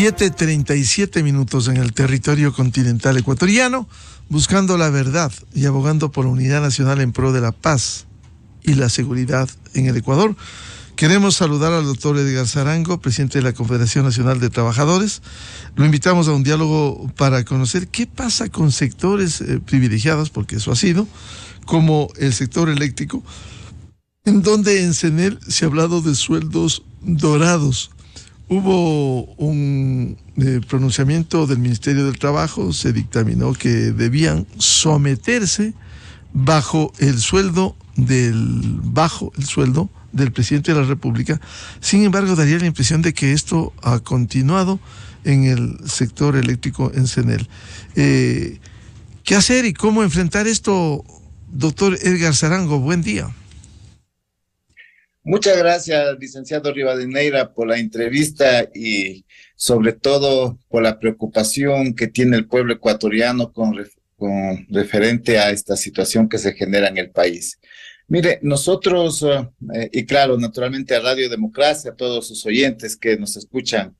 7:37 en el territorio continental ecuatoriano, buscando la verdad y abogando por la unidad nacional en pro de la paz y la seguridad en el Ecuador. Queremos saludar al doctor Edgar Zarango, presidente de la Confederación Nacional de Trabajadores. Lo invitamos a un diálogo para conocer qué pasa con sectores privilegiados, porque eso ha sido, como el sector eléctrico, en donde en CENEL se ha hablado de sueldos dorados. Hubo un pronunciamiento del Ministerio del Trabajo, se dictaminó que debían someterse bajo el sueldo del presidente de la República. Sin embargo, daría la impresión de que esto ha continuado en el sector eléctrico en CENEL. ¿Qué hacer y cómo enfrentar esto, doctor Edgar Zarango? Buen día. Muchas gracias, licenciado Rivadeneira, por la entrevista y sobre todo por la preocupación que tiene el pueblo ecuatoriano con referente a esta situación que se genera en el país. Mire, nosotros, y claro, naturalmente a Radio Democracia, a todos sus oyentes que nos escuchan,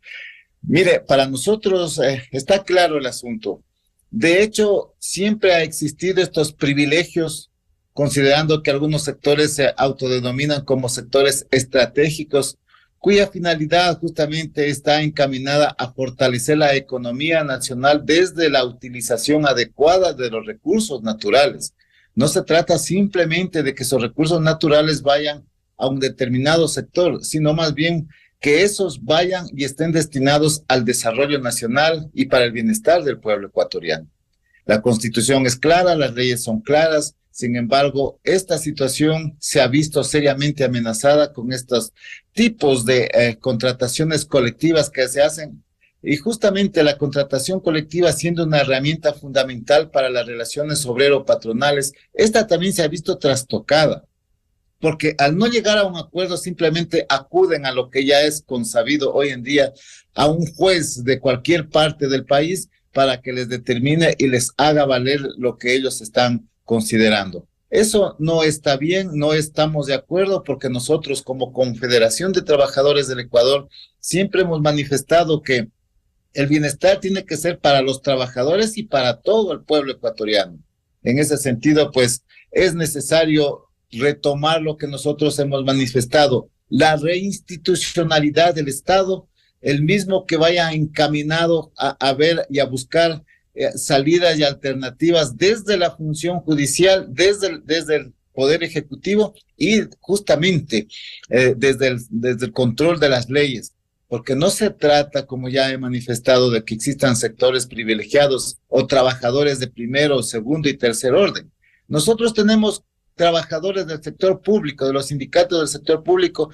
mire, para nosotros está claro el asunto. De hecho, siempre ha existido estos privilegios, considerando que algunos sectores se autodenominan como sectores estratégicos, cuya finalidad justamente está encaminada a fortalecer la economía nacional desde la utilización adecuada de los recursos naturales. No se trata simplemente de que esos recursos naturales vayan a un determinado sector, sino más bien que esos vayan y estén destinados al desarrollo nacional y para el bienestar del pueblo ecuatoriano. La Constitución es clara, las leyes son claras. Sin embargo, esta situación se ha visto seriamente amenazada con estos tipos de contrataciones colectivas que se hacen, y justamente la contratación colectiva siendo una herramienta fundamental para las relaciones obrero-patronales, esta también se ha visto trastocada, porque al no llegar a un acuerdo simplemente acuden a lo que ya es consabido hoy en día, a un juez de cualquier parte del país para que les determine y les haga valer lo que ellos están considerando. Eso no está bien, no estamos de acuerdo, porque nosotros como Confederación de Trabajadores del Ecuador siempre hemos manifestado que el bienestar tiene que ser para los trabajadores y para todo el pueblo ecuatoriano. En ese sentido, pues, es necesario retomar lo que nosotros hemos manifestado, la reinstitucionalidad del Estado, el mismo que vaya encaminado a ver y a buscar salidas y alternativas desde la función judicial, desde el Poder Ejecutivo y justamente desde el control de las leyes, porque no se trata, como ya he manifestado, de que existan sectores privilegiados o trabajadores de primero, segundo y tercer orden. Nosotros tenemos trabajadores del sector público, de los sindicatos del sector público,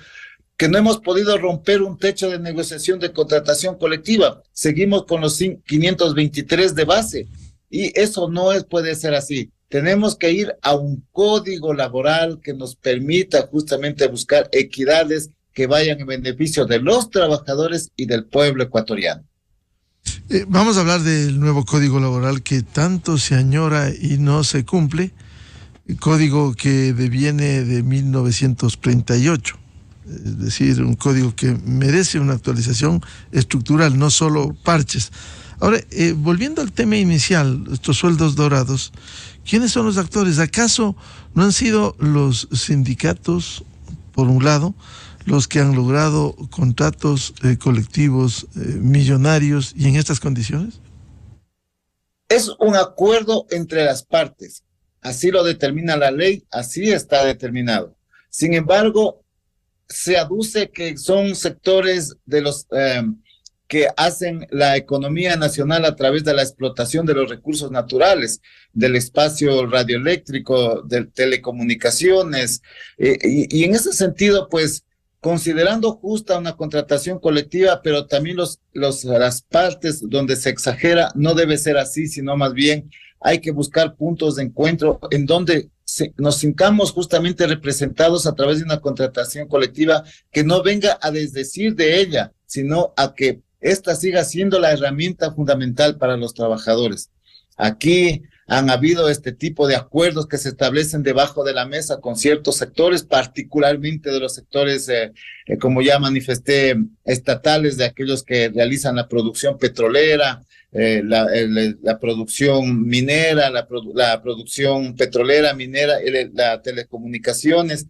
que no hemos podido romper un techo de negociación de contratación colectiva. Seguimos con los 523 de base y eso no puede ser así. Tenemos que ir a un código laboral que nos permita justamente buscar equidades que vayan en beneficio de los trabajadores y del pueblo ecuatoriano. Vamos a hablar del nuevo código laboral que tanto se añora y no se cumple, el código que deviene de 1938. Es decir, un código que merece una actualización estructural, no solo parches. Ahora, volviendo al tema inicial, estos sueldos dorados, ¿quiénes son los actores? ¿Acaso no han sido los sindicatos, por un lado, los que han logrado contratos colectivos millonarios y en estas condiciones? Es un acuerdo entre las partes. Así lo determina la ley, así está determinado. Sin embargo, se aduce que son sectores de los que hacen la economía nacional a través de la explotación de los recursos naturales, del espacio radioeléctrico, de telecomunicaciones, y en ese sentido, pues, considerando justa una contratación colectiva, pero también las partes donde se exagera, no debe ser así, sino más bien hay que buscar puntos de encuentro en donde nos sintamos justamente representados a través de una contratación colectiva que no venga a desdecir de ella, sino a que esta siga siendo la herramienta fundamental para los trabajadores. Aquí han habido este tipo de acuerdos que se establecen debajo de la mesa con ciertos sectores, particularmente de los sectores, como ya manifesté, estatales, de aquellos que realizan la producción petrolera, la producción minera, la producción petrolera, minera, las telecomunicaciones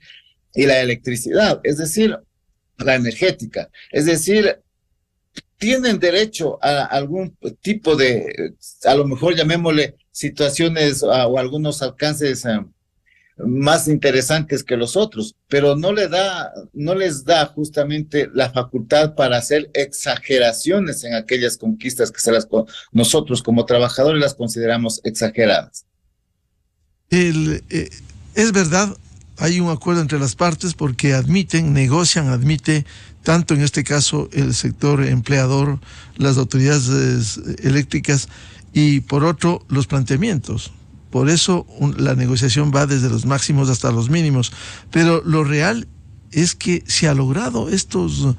y la electricidad, es decir, la energética. Es decir, tienen derecho a algún tipo de, a lo mejor llamémosle situaciones o algunos alcances más interesantes que los otros, pero no les da justamente la facultad para hacer exageraciones en aquellas conquistas que nosotros como trabajadores las consideramos exageradas. Es verdad, hay un acuerdo entre las partes porque negocian, admite tanto en este caso el sector empleador, las autoridades eléctricas y por otro los planteamientos. Por eso la negociación va desde los máximos hasta los mínimos. Pero lo real es que se ha logrado estos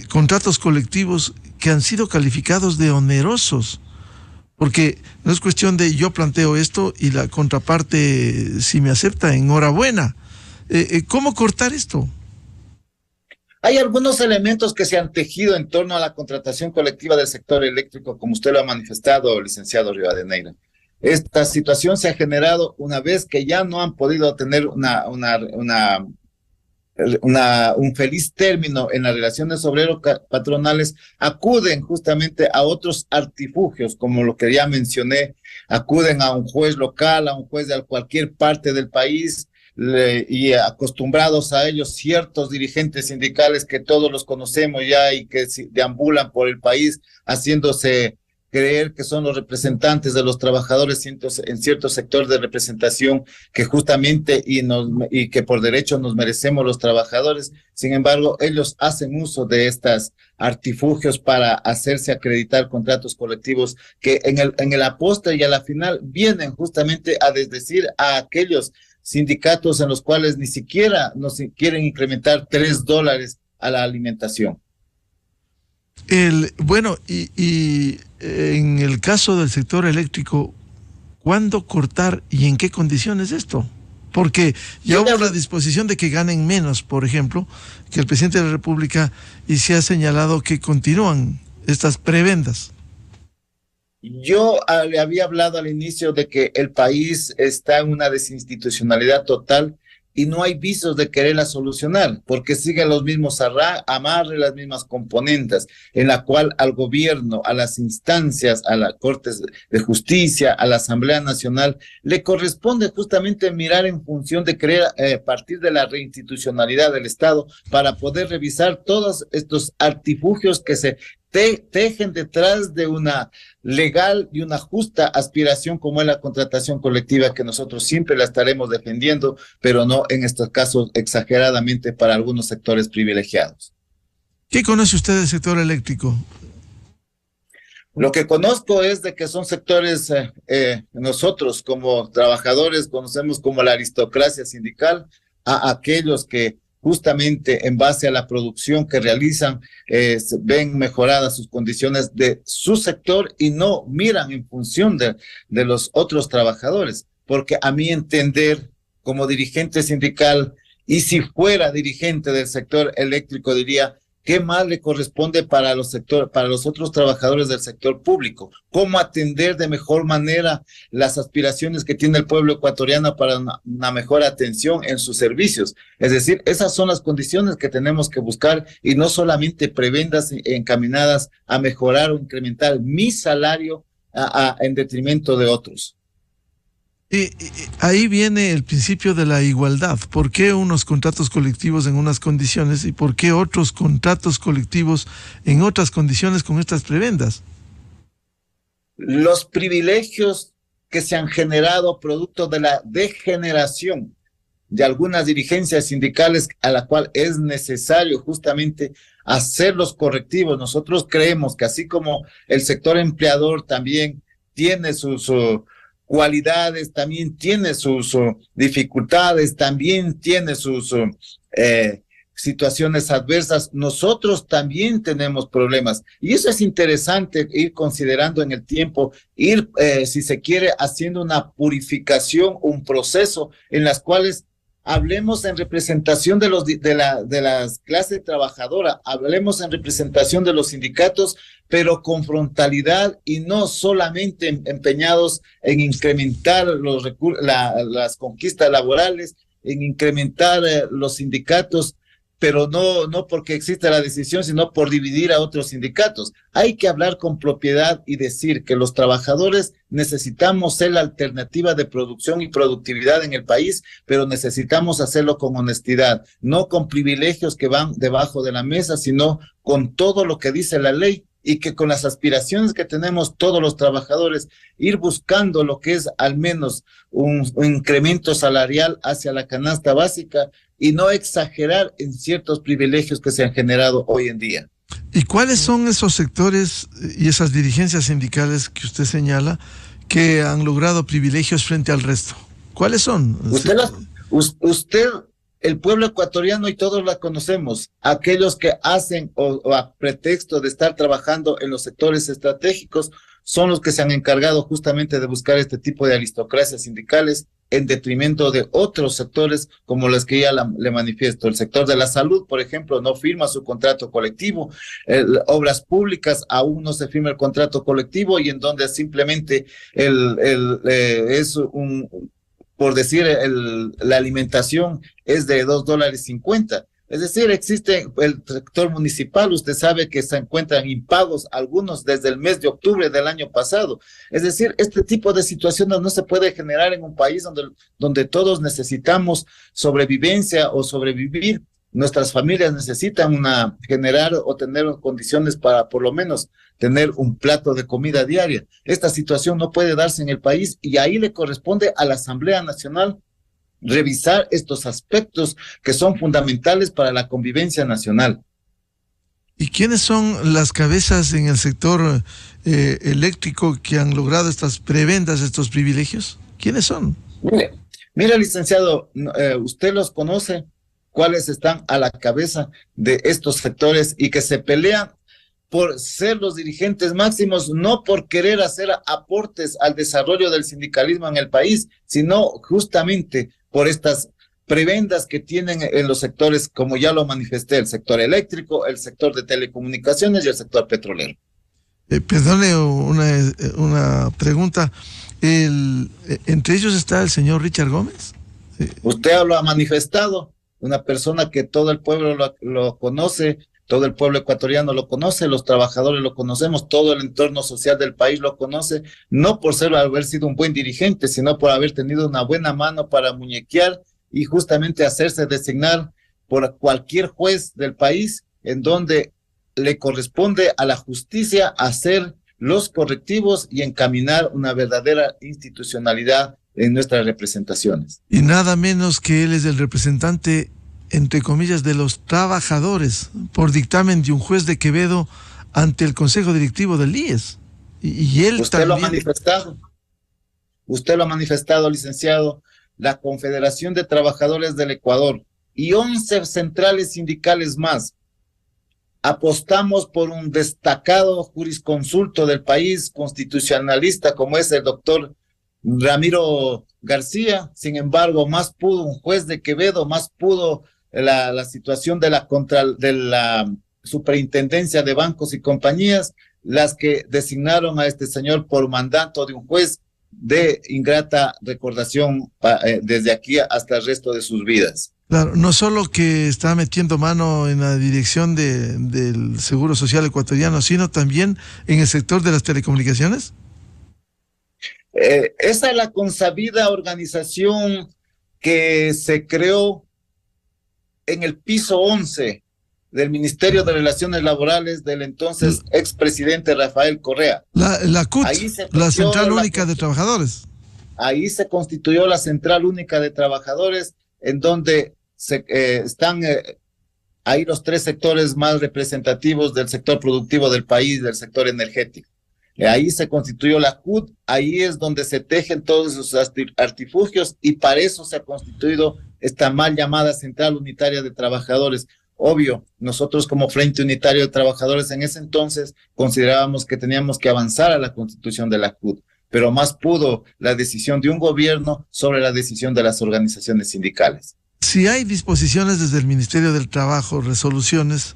contratos colectivos que han sido calificados de onerosos. Porque no es cuestión de yo planteo esto y la contraparte, si me acepta, enhorabuena. ¿Cómo cortar esto? Hay algunos elementos que se han tejido en torno a la contratación colectiva del sector eléctrico, como usted lo ha manifestado, licenciado Rivadeneira. Esta situación se ha generado una vez que ya no han podido tener un feliz término en las relaciones obrero-patronales, acuden justamente a otros artilugios, como lo que ya mencioné, acuden a un juez local, a un juez de cualquier parte del país, y acostumbrados a ellos ciertos dirigentes sindicales que todos los conocemos ya y que deambulan por el país haciéndose creer que son los representantes de los trabajadores en cierto sector de representación que justamente y que por derecho nos merecemos los trabajadores. Sin embargo, ellos hacen uso de estos artilugios para hacerse acreditar contratos colectivos que en el postre y a la final vienen justamente a desdecir a aquellos sindicatos en los cuales ni siquiera nos quieren incrementar $3 a la alimentación. Bueno, y en el caso del sector eléctrico, ¿cuándo cortar y en qué condiciones esto? Porque ya hubo la disposición de que ganen menos, por ejemplo, que el presidente de la República, y se ha señalado que continúan estas prebendas. Yo le había hablado al inicio de que el país está en una desinstitucionalidad total y no hay visos de quererla solucionar, porque siguen los mismos amarres, las mismas componentes, en la cual al gobierno, a las instancias, a las Cortes de Justicia, a la Asamblea Nacional, le corresponde justamente mirar en función de querer partir de la reinstitucionalidad del Estado para poder revisar todos estos artilugios que se tejen detrás de una legal y una justa aspiración como es la contratación colectiva, que nosotros siempre la estaremos defendiendo, pero no en estos casos exageradamente para algunos sectores privilegiados. ¿Qué conoce usted del sector eléctrico? Lo que conozco es de que son sectores, nosotros como trabajadores conocemos como la aristocracia sindical, a aquellos que justamente en base a la producción que realizan, ven mejoradas sus condiciones de su sector y no miran en función de los otros trabajadores, porque a mi entender, como dirigente sindical, y si fuera dirigente del sector eléctrico, diría, ¿qué más le corresponde para los otros trabajadores del sector público? ¿Cómo atender de mejor manera las aspiraciones que tiene el pueblo ecuatoriano para una mejor atención en sus servicios? Es decir, esas son las condiciones que tenemos que buscar y no solamente prebendas encaminadas a mejorar o incrementar mi salario en detrimento de otros. Ahí viene el principio de la igualdad. ¿Por qué unos contratos colectivos en unas condiciones y por qué otros contratos colectivos en otras condiciones con estas prebendas? Los privilegios que se han generado producto de la degeneración de algunas dirigencias sindicales a la cual es necesario justamente hacer los correctivos. Nosotros creemos que así como el sector empleador también tiene sus cualidades, también tiene sus dificultades, también tiene sus situaciones adversas, nosotros también tenemos problemas. Y eso es interesante ir considerando en el tiempo, ir, si se quiere, haciendo una purificación, un proceso en las cuales hablemos en representación de las clases trabajadoras, hablemos en representación de los sindicatos, pero con frontalidad y no solamente empeñados en incrementar las conquistas laborales, en incrementar los sindicatos, pero no porque exista la decisión, sino por dividir a otros sindicatos. Hay que hablar con propiedad y decir que los trabajadores necesitamos ser la alternativa de producción y productividad en el país, pero necesitamos hacerlo con honestidad, no con privilegios que van debajo de la mesa, sino con todo lo que dice la ley, y que con las aspiraciones que tenemos todos los trabajadores, ir buscando lo que es al menos un incremento salarial hacia la canasta básica y no exagerar en ciertos privilegios que se han generado hoy en día. ¿Y cuáles son esos sectores y esas dirigencias sindicales que usted señala que han logrado privilegios frente al resto? ¿Cuáles son? Usted, el pueblo ecuatoriano, y todos la conocemos, aquellos que hacen o a pretexto de estar trabajando en los sectores estratégicos son los que se han encargado justamente de buscar este tipo de aristocracias sindicales en detrimento de otros sectores como los que ya le manifiesto. El sector de la salud, por ejemplo, no firma su contrato colectivo. Obras públicas, aún no se firma el contrato colectivo, y en donde simplemente es por decir, la alimentación es de $2.50. Es decir, existe el sector municipal, usted sabe que se encuentran impagos algunos desde el mes de octubre del año pasado. Es decir, este tipo de situaciones no se puede generar en un país donde todos necesitamos sobrevivencia o sobrevivir. Nuestras familias necesitan generar o tener condiciones para por lo menos tener un plato de comida diaria. Esta situación no puede darse en el país, y ahí le corresponde a la Asamblea Nacional revisar estos aspectos que son fundamentales para la convivencia nacional. ¿Y quiénes son las cabezas en el sector eléctrico que han logrado estas prebendas, estos privilegios? ¿Quiénes son? Mire, licenciado, usted los conoce, cuáles están a la cabeza de estos sectores y que se pelean por ser los dirigentes máximos, no por querer hacer aportes al desarrollo del sindicalismo en el país, sino justamente por estas prebendas que tienen en los sectores, como ya lo manifesté, el sector eléctrico, el sector de telecomunicaciones y el sector petrolero. Perdone una pregunta. ¿Entre ellos está el señor Richard Gómez? Usted lo ha manifestado, una persona que todo el pueblo lo conoce, todo el pueblo ecuatoriano lo conoce, los trabajadores lo conocemos, todo el entorno social del país lo conoce, no por haber sido un buen dirigente, sino por haber tenido una buena mano para muñequear y justamente hacerse designar por cualquier juez del país, en donde le corresponde a la justicia hacer los correctivos y encaminar una verdadera institucionalidad en nuestras representaciones. Y nada menos que él es el representante, entre comillas, de los trabajadores, por dictamen de un juez de Quevedo ante el Consejo Directivo del IES. Y él usted también lo ha manifestado. Usted lo ha manifestado, licenciado. La Confederación de Trabajadores del Ecuador y 11 centrales sindicales más apostamos por un destacado jurisconsulto del país, constitucionalista, como es el doctor Ramiro García. Sin embargo, más pudo un juez de Quevedo, más pudo la situación de la superintendencia de bancos y compañías, las que designaron a este señor por mandato de un juez de ingrata recordación desde aquí hasta el resto de sus vidas. Claro, no solo que está metiendo mano en la dirección del Seguro Social ecuatoriano, sino también en el sector de las telecomunicaciones. Esa es la consabida organización que se creó en el piso 11 del Ministerio de Relaciones Laborales del entonces expresidente Rafael Correa. La CUT, la Central Única de Trabajadores. Ahí se constituyó la Central Única de Trabajadores, en donde están ahí los tres sectores más representativos del sector productivo del país, del sector energético. Ahí se constituyó la CUT, ahí es donde se tejen todos esos artilugios, y para eso se ha constituido esta mal llamada Central Unitaria de Trabajadores. Obvio, nosotros como Frente Unitario de Trabajadores en ese entonces considerábamos que teníamos que avanzar a la constitución de la CUT, pero más pudo la decisión de un gobierno sobre la decisión de las organizaciones sindicales. Si hay disposiciones desde el Ministerio del Trabajo, resoluciones,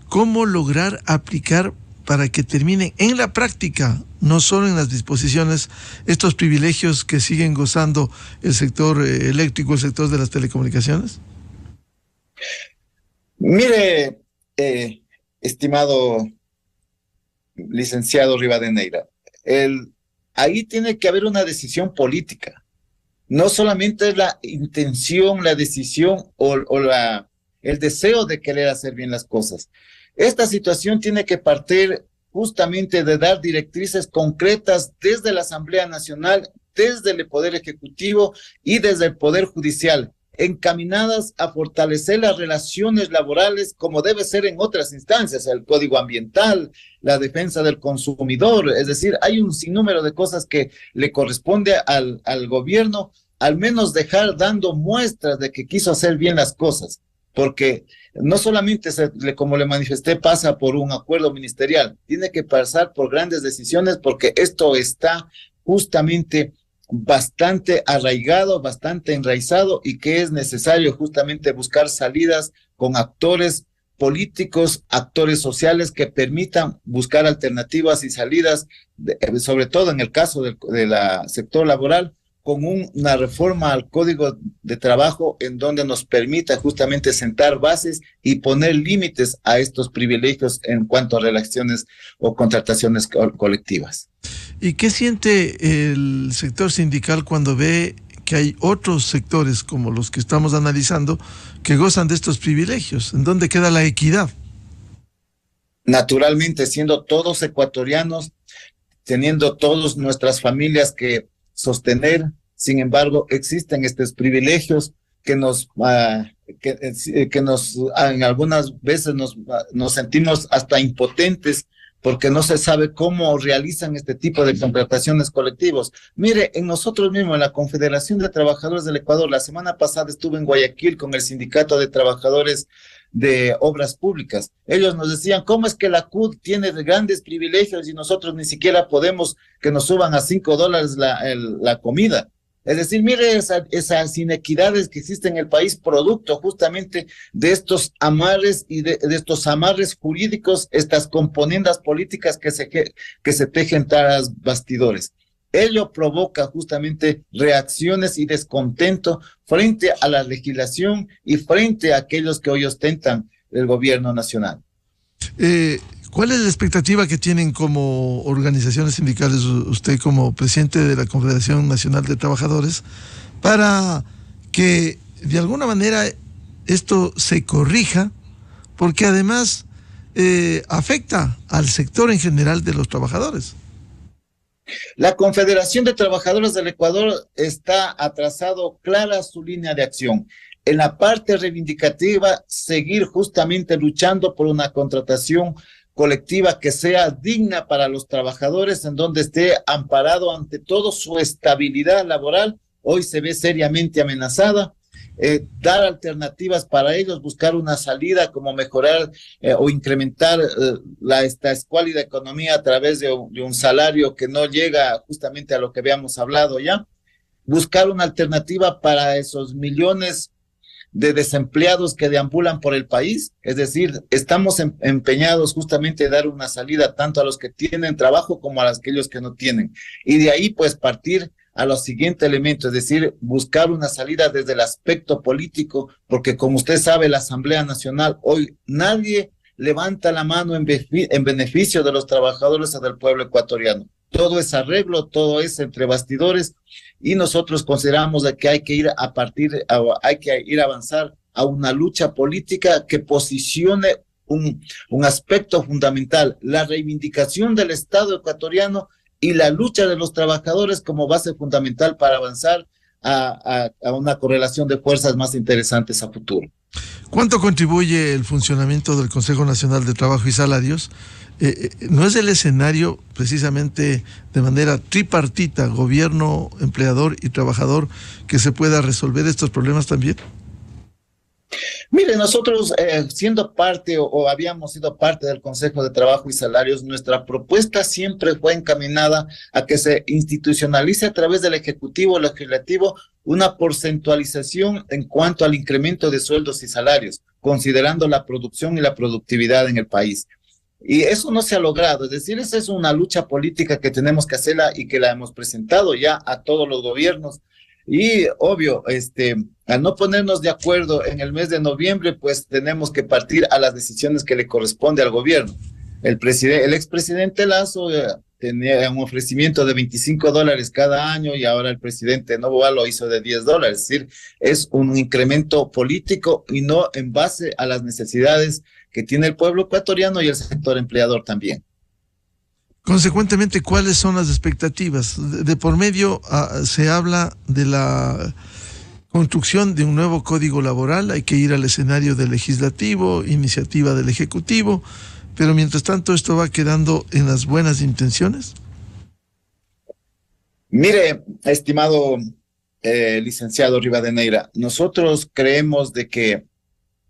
¿cómo lograr aplicar para que terminen en la práctica, no solo en las disposiciones, estos privilegios que siguen gozando el sector eléctrico, el sector de las telecomunicaciones? Mire, estimado licenciado Rivadeneira, ahí tiene que haber una decisión política. No solamente es la intención, la decisión el deseo de querer hacer bien las cosas. Esta situación tiene que partir justamente de dar directrices concretas desde la Asamblea Nacional, desde el Poder Ejecutivo y desde el Poder Judicial, encaminadas a fortalecer las relaciones laborales como debe ser en otras instancias, el Código Ambiental, la defensa del consumidor. Es decir, hay un sinnúmero de cosas que le corresponde al gobierno, al menos dejar dando muestras de que quiso hacer bien las cosas, porque no solamente, como le manifesté, pasa por un acuerdo ministerial, tiene que pasar por grandes decisiones, porque esto está justamente bastante arraigado, bastante enraizado, y que es necesario justamente buscar salidas con actores políticos, actores sociales que permitan buscar alternativas y salidas, sobre todo en el caso del sector laboral, con una reforma al Código de Trabajo en donde nos permita justamente sentar bases y poner límites a estos privilegios en cuanto a relaciones o contrataciones colectivas. ¿Y qué siente el sector sindical cuando ve que hay otros sectores como los que estamos analizando que gozan de estos privilegios? ¿En dónde queda la equidad? Naturalmente, siendo todos ecuatorianos, teniendo todas nuestras familias que sostener, sin embargo, existen estos privilegios que en algunas veces nos sentimos hasta impotentes porque no se sabe cómo realizan este tipo de contrataciones colectivas. Mire, en nosotros mismos, en la Confederación de Trabajadores del Ecuador, la semana pasada estuve en Guayaquil con el Sindicato de Trabajadores de Obras Públicas. Ellos nos decían, ¿cómo es que la CUT tiene grandes privilegios y nosotros ni siquiera podemos que nos suban a $5 la comida? Es decir, mire esas inequidades que existen en el país, producto justamente de estos amarres y de estos amarres jurídicos, estas componendas políticas que se tejen tras bastidores. Ello provoca justamente reacciones y descontento frente a la legislación y frente a aquellos que hoy ostentan el gobierno nacional. ¿Cuál es la expectativa que tienen como organizaciones sindicales, usted como presidente de la Confederación Nacional de Trabajadores, para que de alguna manera esto se corrija? Porque además afecta al sector en general de los trabajadores. La Confederación de Trabajadores del Ecuador está atrasado clara su línea de acción. En la parte reivindicativa, seguir justamente luchando por una contratación colectiva que sea digna para los trabajadores, en donde esté amparado ante todo su estabilidad laboral. Hoy se ve seriamente amenazada. Dar alternativas para ellos, buscar una salida como mejorar o incrementar esta escuálida economía a través de un salario que no llega justamente a lo que habíamos hablado ya. Buscar una alternativa para esos millones de desempleados que deambulan por el país. Es decir, estamos empeñados justamente en dar una salida tanto a los que tienen trabajo como a aquellos que no tienen. Y de ahí pues partir a los siguientes elementos, es decir, buscar una salida desde el aspecto político, porque como usted sabe, la Asamblea Nacional hoy nadie levanta la mano en beneficio de los trabajadores o del pueblo ecuatoriano. Todo es arreglo, todo es entre bastidores, y nosotros consideramos que hay que ir a avanzar a una lucha política que posicione un aspecto fundamental, la reivindicación del Estado ecuatoriano y la lucha de los trabajadores como base fundamental para avanzar a una correlación de fuerzas más interesantes a futuro. ¿Cuánto contribuye el funcionamiento del Consejo Nacional de Trabajo y Salarios? ¿No es el escenario precisamente de manera tripartita, gobierno, empleador y trabajador, que se pueda resolver estos problemas también? Mire, nosotros siendo parte o habíamos sido parte del Consejo de Trabajo y Salarios, nuestra propuesta siempre fue encaminada a que se institucionalice a través del Ejecutivo Legislativo una porcentualización en cuanto al incremento de sueldos y salarios, considerando la producción y la productividad en el país. Y eso no se ha logrado, es decir, esa es una lucha política que tenemos que hacerla y que la hemos presentado ya a todos los gobiernos. Y obvio, al no ponernos de acuerdo en el mes de noviembre, pues tenemos que partir a las decisiones que le corresponde al gobierno. El expresidente Lasso tenía un ofrecimiento de $25 cada año y ahora el presidente Noboa lo hizo de $10. Es decir, es un incremento político y no en base a las necesidades que tiene el pueblo ecuatoriano y el sector empleador también. Consecuentemente, ¿cuáles son las expectativas? De por medio se habla de la construcción de un nuevo código laboral, hay que ir al escenario del legislativo, iniciativa del ejecutivo, pero mientras tanto esto va quedando en las buenas intenciones. Mire, estimado licenciado Rivadeneira, nosotros creemos de que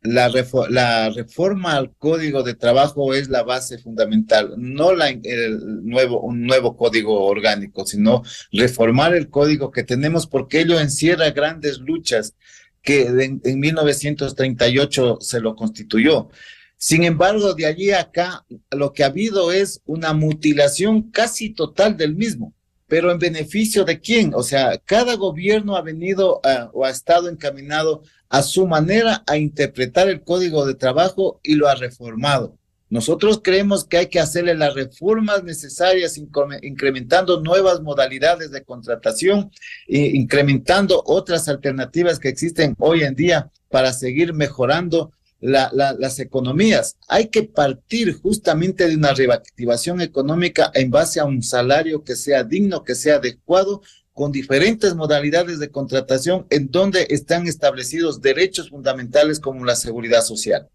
la reforma al Código de Trabajo es la base fundamental, no un nuevo código orgánico, sino reformar el código que tenemos, porque ello encierra grandes luchas que en 1938 se lo constituyó. Sin embargo, de allí a acá, lo que ha habido es una mutilación casi total del mismo. Pero ¿en beneficio de quién? O sea, cada gobierno ha venido o ha estado encaminado a su manera a interpretar el Código de Trabajo y lo ha reformado. Nosotros creemos que hay que hacerle las reformas necesarias, incrementando nuevas modalidades de contratación e incrementando otras alternativas que existen hoy en día para seguir mejorando las economías. Hay que partir justamente de una reactivación económica en base a un salario que sea digno, que sea adecuado, con diferentes modalidades de contratación en donde están establecidos derechos fundamentales como la seguridad social.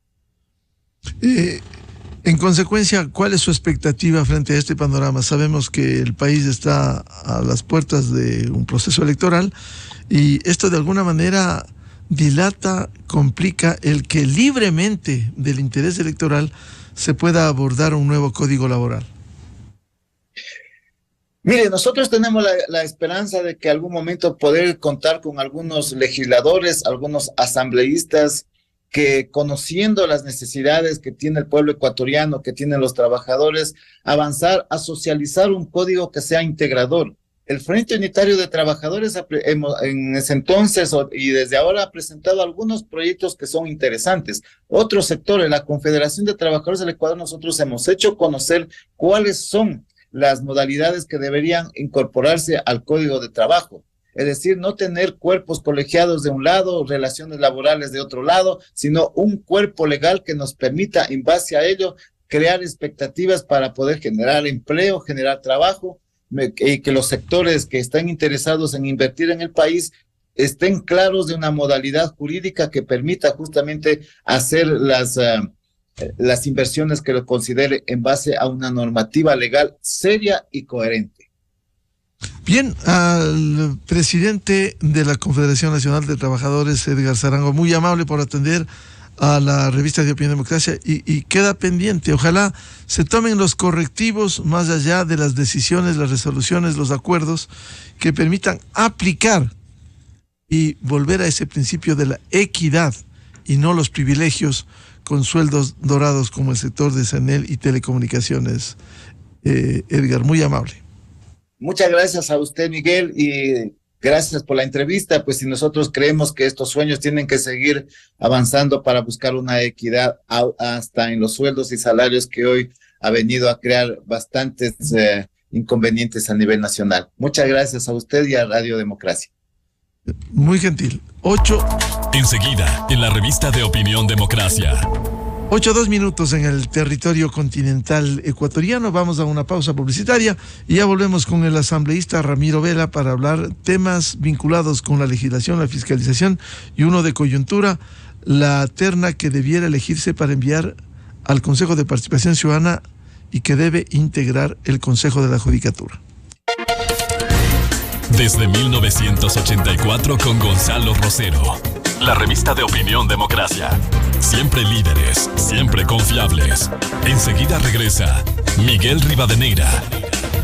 En consecuencia, ¿cuál es su expectativa frente a este panorama? Sabemos que el país está a las puertas de un proceso electoral y esto de alguna manera dilata, complica el que libremente del interés electoral se pueda abordar un nuevo código laboral. Mire, nosotros tenemos la esperanza de que algún momento poder contar con algunos legisladores, algunos asambleístas que, conociendo las necesidades que tiene el pueblo ecuatoriano, que tienen los trabajadores, avanzar a socializar un código que sea integrador. El Frente Unitario de Trabajadores en ese entonces y desde ahora ha presentado algunos proyectos que son interesantes. Otros sectores, la Confederación de Trabajadores del Ecuador, nosotros hemos hecho conocer cuáles son las modalidades que deberían incorporarse al Código de Trabajo. Es decir, no tener cuerpos colegiados de un lado, relaciones laborales de otro lado, sino un cuerpo legal que nos permita, en base a ello, crear expectativas para poder generar empleo, generar trabajo, y que los sectores que están interesados en invertir en el país estén claros de una modalidad jurídica que permita justamente hacer las inversiones que lo considere en base a una normativa legal seria y coherente. Bien, al presidente de la Confederación Nacional de Trabajadores, Edgar Zarango, muy amable por atender a la revista de Opinión Democracia y queda pendiente. Ojalá se tomen los correctivos más allá de las decisiones, las resoluciones, los acuerdos que permitan aplicar y volver a ese principio de la equidad y no los privilegios con sueldos dorados como el sector de Sanel y telecomunicaciones. Edgar, muy amable. Muchas gracias a usted, Miguel, y gracias por la entrevista. Pues si nosotros creemos que estos sueños tienen que seguir avanzando para buscar una equidad hasta en los sueldos y salarios que hoy ha venido a crear bastantes inconvenientes a nivel nacional. Muchas gracias a usted y a Radio Democracia. Muy gentil. Enseguida, en la revista de Opinión Democracia. 8:02 en el territorio continental ecuatoriano. Vamos a una pausa publicitaria y ya volvemos con el asambleísta Ramiro Vela para hablar temas vinculados con la legislación, la fiscalización y uno de coyuntura, la terna que debiera elegirse para enviar al Consejo de Participación Ciudadana y que debe integrar el Consejo de la Judicatura. Desde 1984 con Gonzalo Rosero. la revista de Opinión Democracia. Siempre líderes, siempre confiables. Enseguida regresa Miguel Rivadeneira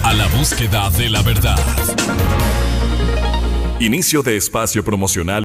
a la búsqueda de la verdad. Inicio de espacio promocional.